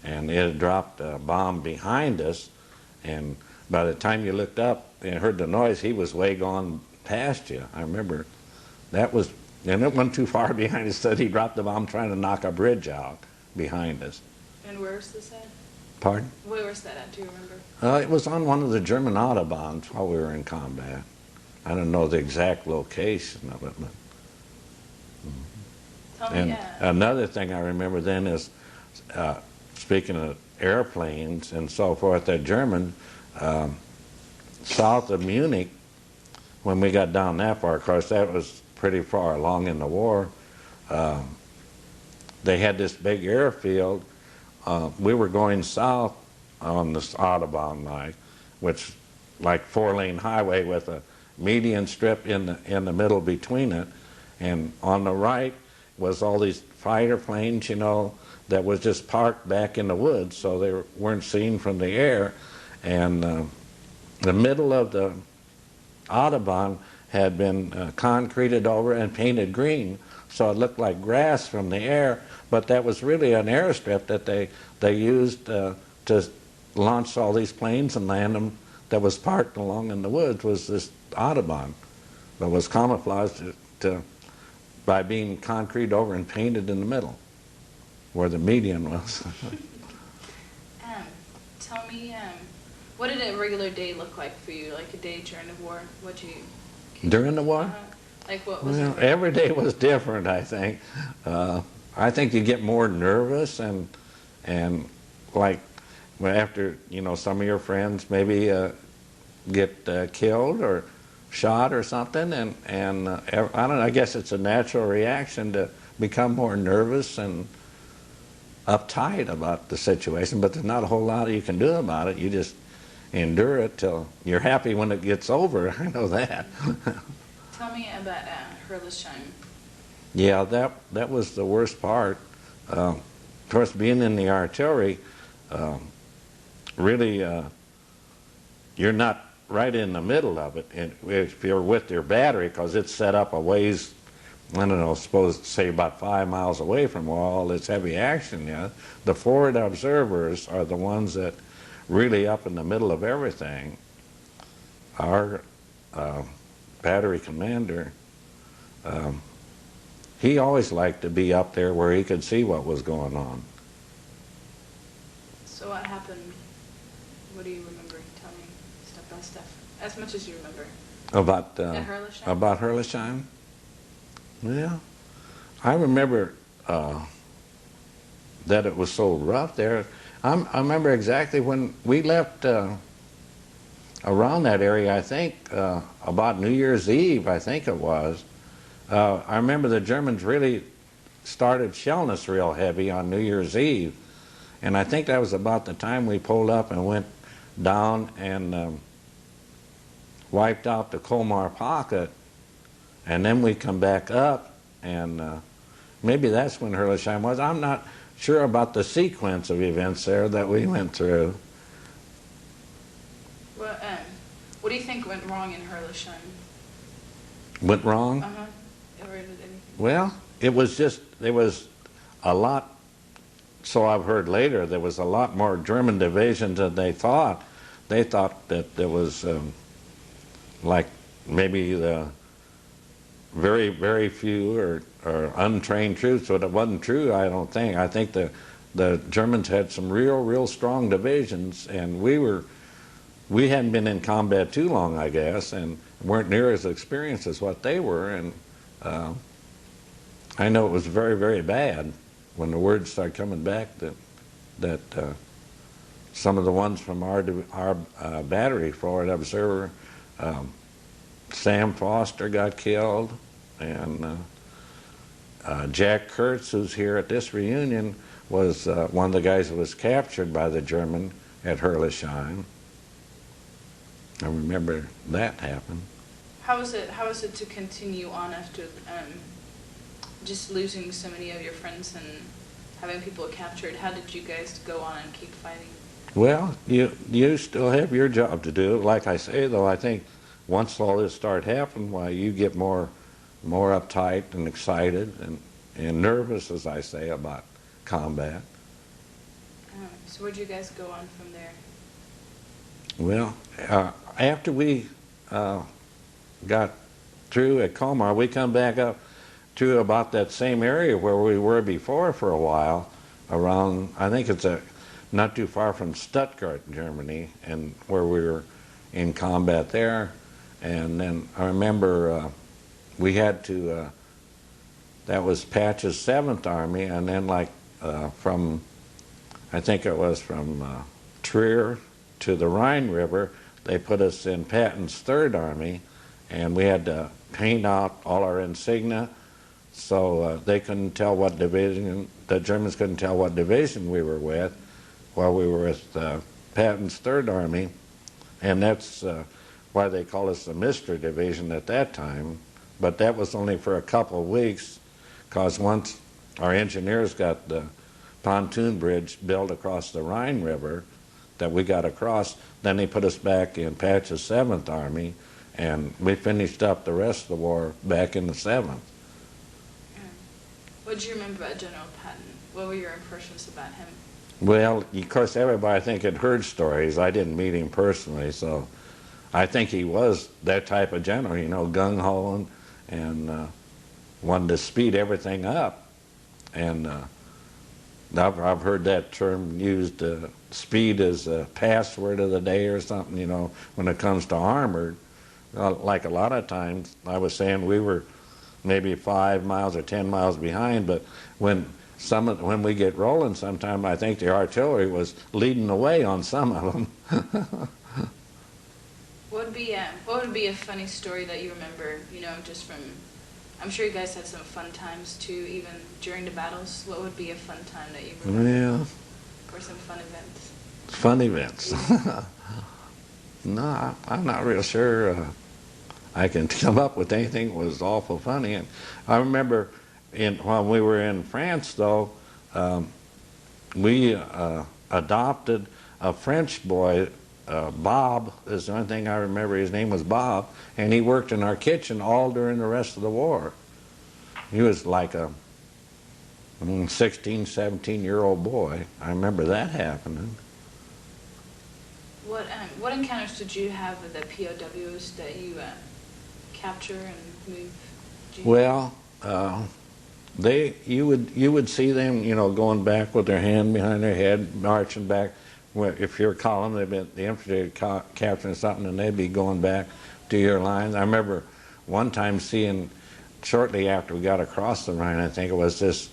and it had dropped a bomb behind us, and by the time you looked up and heard the noise, he was way gone past you. I remember that was, and it went too far behind us that he dropped the bomb trying to knock a bridge out behind us. And where was this at? Pardon? Where was that at? Do you remember? It was on one of the German Autobahns while we were in combat. I don't know the exact location of it, but. Tell me, And another thing I remember then is, speaking of airplanes and so forth, the German, south of Munich, when we got down that far, of course that was pretty far along in the war, they had this big airfield. We were going south on this Autobahn line, which like 4-lane highway with a median strip in the middle between it, and on the right was all these fighter planes, you know, that was just parked back in the woods, so they weren't seen from the air. And the middle of the Autobahn had been concreted over and painted green, so it looked like grass from the air, but that was really an airstrip that they used to launch all these planes and land them. That was parked along in the woods was this Autobahn that was camouflaged by being concrete over and painted in the middle, where the median was. Tell me, what did a regular day look like for you? Like a day during the war? What you? During the war? Like what was? Well, every day was different. I think. I think you get more nervous and like after some of your friends maybe get killed or shot or something, and I don't know, I guess it's a natural reaction to become more nervous and uptight about the situation, but there's not a whole lot you can do about it. You just endure it till you're happy when it gets over. I know that. Tell me about Hurlesheim. Yeah, that was the worst part. Of course, being in the artillery, really, you're not right in the middle of it. And if you're with your battery, because it's set up a ways, I don't know, say about 5 miles away from where all this heavy action is, the forward observers are the ones that really up in the middle of everything. Our battery commander, he always liked to be up there where he could see what was going on. So what happened? What do you remember? Tell me step by step, as much as you remember. About Hurlesheim? About Hurlesheim? Yeah, I remember that it was so rough there. I remember exactly when we left around that area, I think, about New Year's Eve, I think it was. I remember the Germans really started shelling us real heavy on New Year's Eve. And I think that was about the time we pulled up and went down and wiped out the Colmar pocket. And then we come back up, and maybe that's when Hurlesheim was. I'm not sure about the sequence of events there that we went through. wrong in Herrlisheim? Went wrong? Uh-huh. Or did anything? Well, it was just, there was a lot, so I've heard later, there was a lot more German divisions than they thought. They thought that there was like maybe the very, very few or untrained troops, but it wasn't true, I don't think. I think the Germans had some real strong divisions, and we hadn't been in combat too long, I guess, and weren't near as experienced as what they were, and I know it was very bad when the word started coming back that some of the ones from our battery, Forward Observer, Sam Foster got killed, and Jack Kurtz, who's here at this reunion, was one of the guys that was captured by the German at Herrlisheim. I remember that happened. How was it to continue on after just losing so many of your friends and having people captured? How did you guys go on and keep fighting? Well, you still have your job to do. Like I say, though, I think once all this started happening, why you get more uptight and excited and nervous, as I say, about combat. So where'd you guys go on from there? Well, after we got through at Colmar, we come back up to about that same area where we were before for a while, around, I think it's not too far from Stuttgart, Germany, and where we were in combat there. And then I remember we had to, that was Patch's 7th Army, and then like from, I think it was from Trier to the Rhine River, they put us in Patton's 3rd Army, and we had to paint out all our insignia, so they couldn't tell what division, the Germans couldn't tell what division we were with while we were with Patton's 3rd Army, and that's why they called us the Mr. Division at that time. But that was only for a couple of weeks, because once our engineers got the pontoon bridge built across the Rhine River that we got across, then they put us back in Patch's 7th Army, and we finished up the rest of the war back in the 7th. What did you remember about General Patton? What were your impressions about him? Well, of course, everybody, I think, had heard stories. I didn't meet him personally, so I think he was that type of general, you know, gung-ho and wanted to speed everything up. And I've heard that term used, speed as a password of the day or something, you know, when it comes to armored. Like a lot of times, I was saying we were maybe 5 miles or 10 miles behind, but when we get rolling sometime, I think the artillery was leading the way on some of them. What would be a funny story that you remember, you know, just from, I'm sure you guys had some fun times too, even during the battles. What would be a fun time that you remember? Yeah. Or some fun events? Fun events. No, I'm not real sure I can come up with anything that was awful funny. And I remember when we were in France, though, we adopted a French boy, Bob is the only thing I remember. His name was Bob, and he worked in our kitchen all during the rest of the war. He was like a 16, 17-year-old boy. I remember that happening. What encounters did you have with the POWs that you capture and move? Well, you would see them, you know, going back with their hand behind their head, marching back. If you're a column, the infantry capturing something, and they'd be going back to your lines. I remember one time seeing, shortly after we got across the Rhine, I think it was this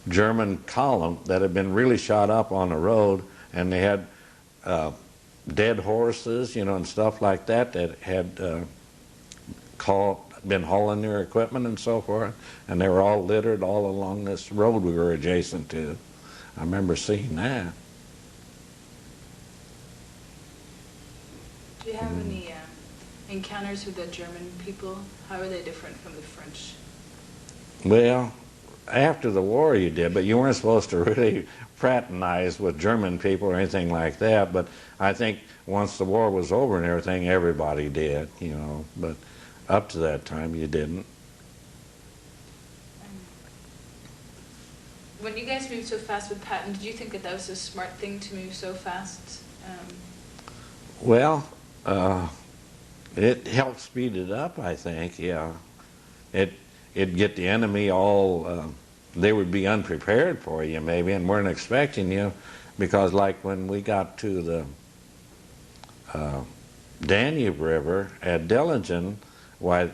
German column that had been really shot up on the road, and they had dead horses, you know, and stuff like that had been hauling their equipment and so forth, and they were all littered all along this road we were adjacent to. I remember seeing that. Do you have any encounters with the German people? How are they different from the French? Well, after the war you did, but you weren't supposed to really fraternize with German people or anything like that. But I think once the war was over and everything, everybody did, you know. But up to that time, you didn't. When you guys moved so fast with Patton, did you think that that was a smart thing to move so fast? Well, it helped speed it up, I think, yeah. It'd get the enemy all, they would be unprepared for you maybe and weren't expecting you, because like when we got to the Danube River at Dillingen, why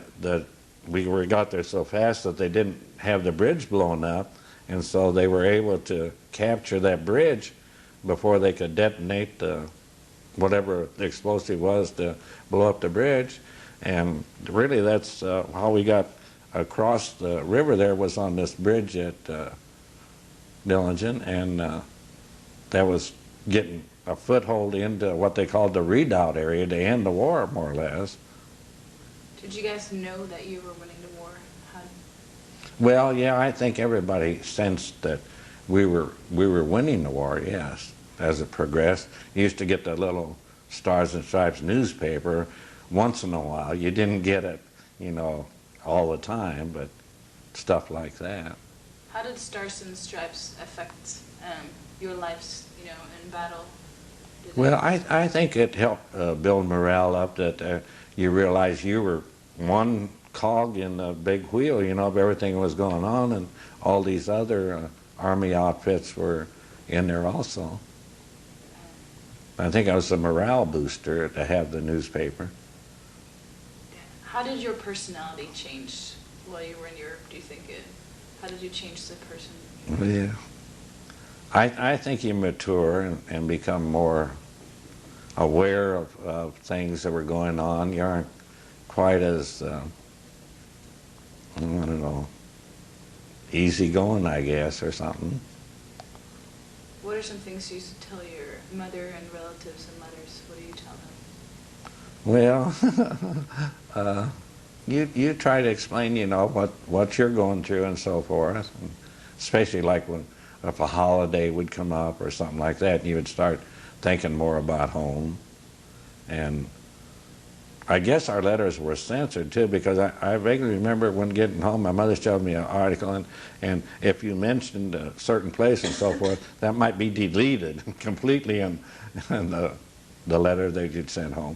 we got there so fast that they didn't have the bridge blown up, and so they were able to capture that bridge before they could detonate whatever the explosive was to blow up the bridge. And really that's how we got across the river there, was on this bridge at Dillingen, and that was getting a foothold into what they called the redoubt area to end the war, more or less. Did you guys know that you were winning the war? Well, yeah, I think everybody sensed that we were winning the war, yes, as it progressed. You used to get the little Stars and Stripes newspaper once in a while. You didn't get it, you know, all the time, but stuff like that. How did Stars and Stripes affect your lives, you know, in battle? Well, I think it helped build morale up, that you realize you were one cog in the big wheel, you know, of everything that was going on, and all these other Army outfits were in there also. I think it was a morale booster to have the newspaper. How did your personality change while you were in Europe, do you think? How did you change the person? Yeah. I think you mature and become more aware of things that were going on. You aren't quite as, I don't know, easygoing, I guess, or something. What are some things you used to tell your mother and relatives in letters? What do you tell them? Well, you try to explain, you know, what you're going through and so forth, and especially like if a holiday would come up or something like that, and you would start thinking more about home. And I guess our letters were censored too, because I vaguely remember when getting home, my mother showed me an article, and if you mentioned a certain place and so forth, that might be deleted completely in the letter that you'd sent home.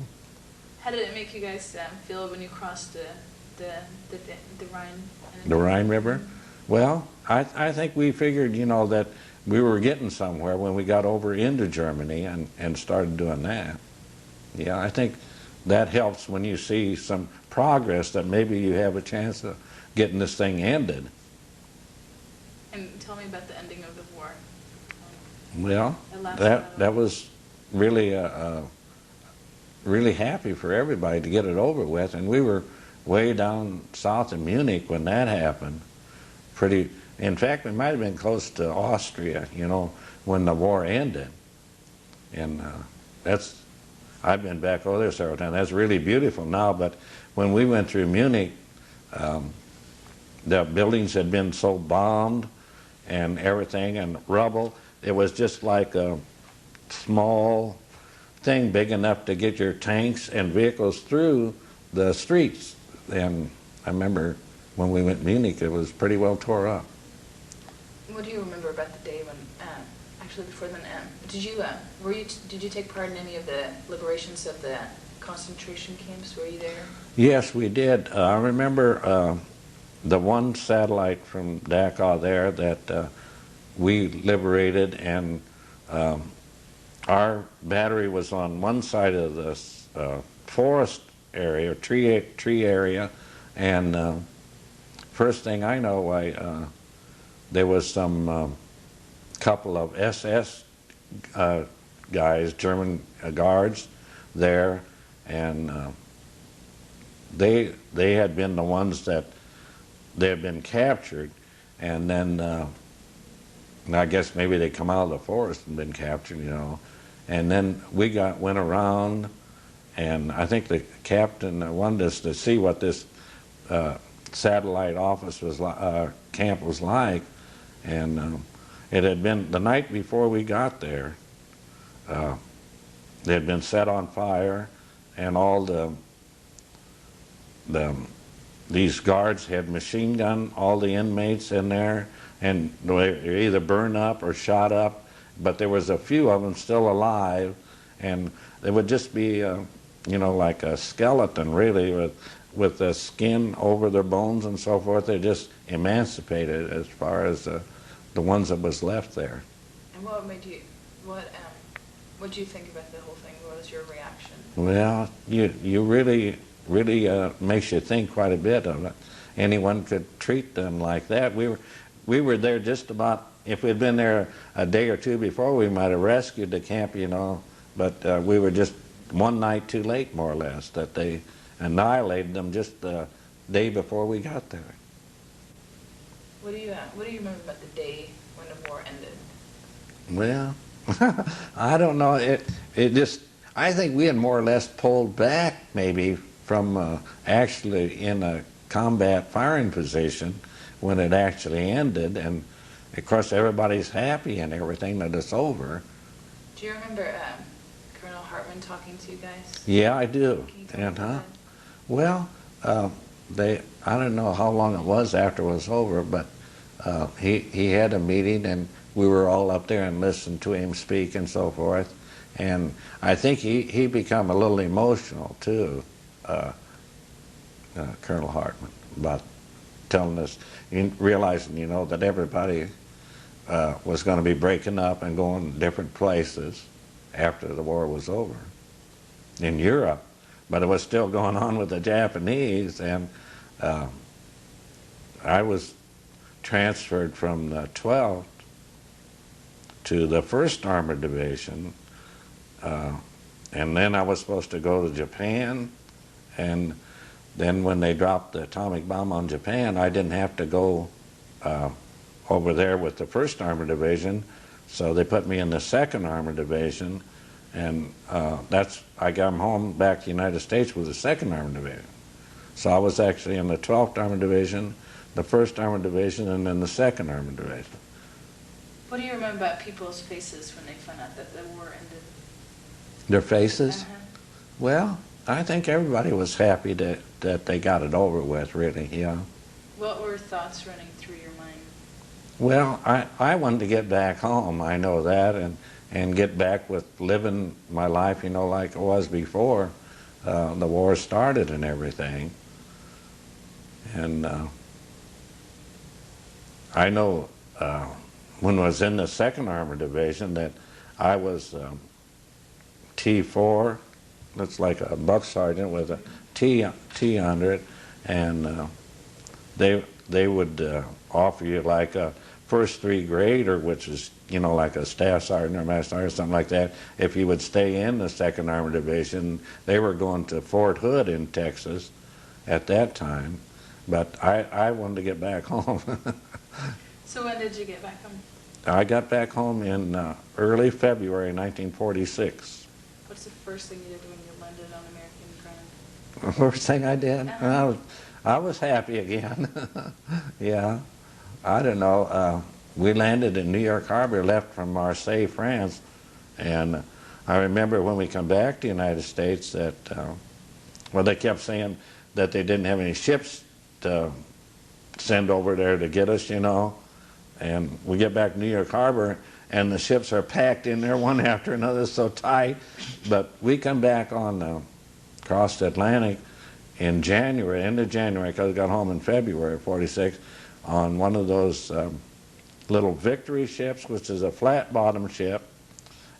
How did it make you guys feel when you crossed the Rhine? The Rhine River? Well, I think we figured, you know, that we were getting somewhere when we got over into Germany and started doing that. Yeah, I think that helps when you see some progress, that maybe you have a chance of getting this thing ended. And tell me about the ending of the war. Well, that was really really happy for everybody to get it over with, and we were way down south of Munich when that happened. In fact, we might have been close to Austria, you know, when the war ended. And I've been back over there several times. That's really beautiful now, but when we went through Munich, the buildings had been so bombed and everything, and rubble. It was just like a small thing big enough to get your tanks and vehicles through the streets. And I remember when we went to Munich, it was pretty well tore up. What do you remember about the day when, actually before then, did you take part in any of the liberations of the concentration camps? Were you there? Yes, we did. I remember the one satellite from Dachau there that we liberated, and our battery was on one side of this forest area, tree area, and first thing I know, there was some couple of SS guys, German guards there, and they had been the ones that they had been captured, and then I guess maybe they come out of the forest and been captured, you know, and then we went around, and I think the captain wanted us to see what this satellite office was camp was like. And it had been the night before we got there. It had been set on fire, and all these guards had machine gun all the inmates in there, and they were either burned up or shot up. But there was a few of them still alive, and they would just be, like a skeleton, really, with the skin over their bones and so forth. They're just emancipated as far as the ones that was left there. And what did you think about the whole thing? What was your reaction? Well, you really makes you think quite a bit of it. Anyone could treat them like that. We were there just about. If we'd been there a day or two before, we might have rescued the camp, But we were just one night too late, more or less, that they annihilated them just the day before we got there. What do you remember about the day when the war ended? Well, I don't know. I think we had more or less pulled back, maybe, from actually in a combat firing position when it actually ended, and of course everybody's happy and everything that it's over. Do you remember Colonel Hartman talking to you guys? Yeah, I do. Can you tell me about that? Well, I don't know how long it was after it was over, but he had a meeting, and we were all up there and listened to him speak and so forth. And I think he became a little emotional too, Colonel Hartman, about telling us, realizing, that everybody was going to be breaking up and going different places after the war was over in Europe. But it was still going on with the Japanese, and I was transferred from the 12th to the 1st Armored Division, and then I was supposed to go to Japan, and then when they dropped the atomic bomb on Japan, I didn't have to go over there with the 1st Armored Division, so they put me in the 2nd Armored Division, and I got home back to the United States with the 2nd Armored Division. So I was actually in the 12th Armored Division, the 1st Armored Division, and then the 2nd Armored Division. What do you remember about people's faces when they found out that the war ended? Their faces? Uh-huh. Well, I think everybody was happy that they got it over with, really, yeah. What were thoughts running through your mind? Well, I wanted to get back home, I know that, and get back with living my life, like it was before the war started and everything. And I know when I was in the 2nd Armored Division that I was T4, that's like a buck sergeant with a T under it, and they would offer you like a first 3 grader, which is like a staff sergeant or master sergeant or something like that, if you would stay in the 2nd Armored Division. They were going to Fort Hood in Texas at that time, but I wanted to get back home. So when did you get back home? I got back home in early February 1946. What's the first thing you did when you landed on American ground? The first thing I did? I was happy again. Yeah. I don't know. We landed in New York Harbor, left from Marseille, France, and I remember when we come back to the United States that, they kept saying that they didn't have any ships to send over there to get us, and we get back to New York Harbor, and the ships are packed in there one after another, so tight. But we come back on across the Atlantic in January, end of January, because we got home in February of '46, on one of those little Victory ships, which is a flat-bottom ship.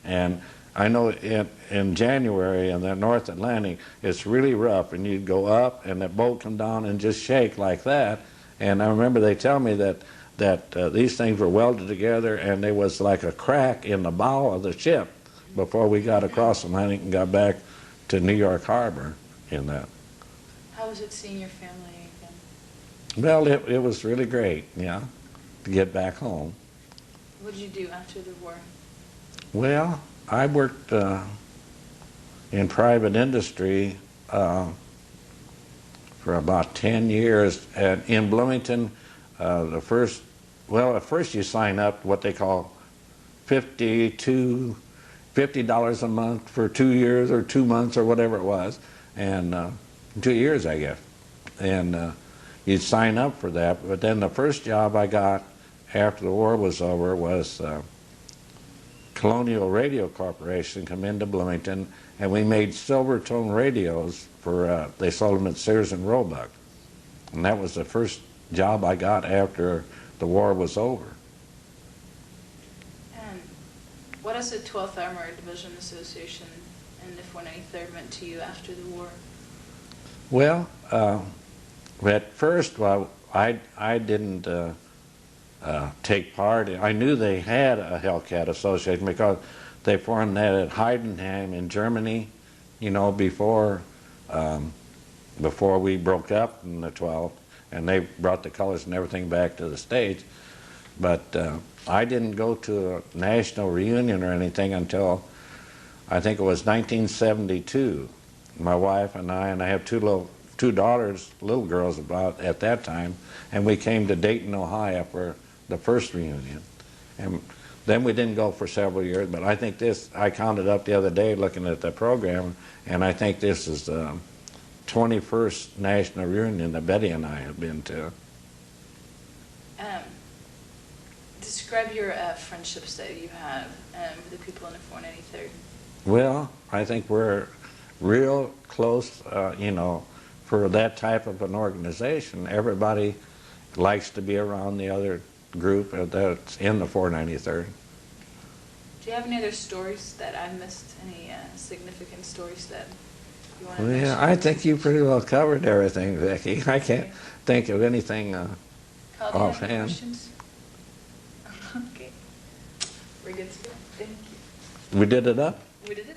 And I know in January in the North Atlantic, it's really rough, and you'd go up, and the boat come down and just shake like that. And I remember they tell me that these things were welded together, and there was like a crack in the bow of the ship before we got across the Atlantic and got back to New York Harbor in that. How was it seeing your family again? Well, it was really great, yeah, to get back home. What did you do after the war? Well, I worked in private industry for about 10 years in Bloomington. the first, well, at first you sign up what they call $50 a month for 2 years or 2 months or whatever it was, and 2 years, I guess. And you'd sign up for that. But then the first job I got after the war was over was Colonial Radio Corporation come into Bloomington, and we made Silvertone radios for, they sold them at Sears and Roebuck. And that was the first job I got after the war was over. And what does the 12th Armored Division Association and the 493rd meant to you after the war? Well, at first, well, I didn't take part. I knew they had a Hellcat Association because they formed that at Heidenheim in Germany, you know, before we broke up in the 12th, and they brought the colors and everything back to the States. But I didn't go to a national reunion or anything until I think it was 1972. My wife and I have two daughters, little girls about at that time, and we came to Dayton, Ohio for the first reunion. And then we didn't go for several years, but I think this, I counted up the other day looking at the program, and I think this is the 21st national reunion that Betty and I have been to. Describe your friendships that you have with the people in the 493rd. Well, I think we're real close, you know, for that type of an organization. Everybody likes to be around the other group that's in the 493rd. Do you have any other stories that I missed? Any significant stories that you want to Well, mention? I think you pretty well covered everything, Vicki. I can't think of anything Carl, do you have any offhand. questions? Okay. We're good to go. Thank you. We did it up? We did it.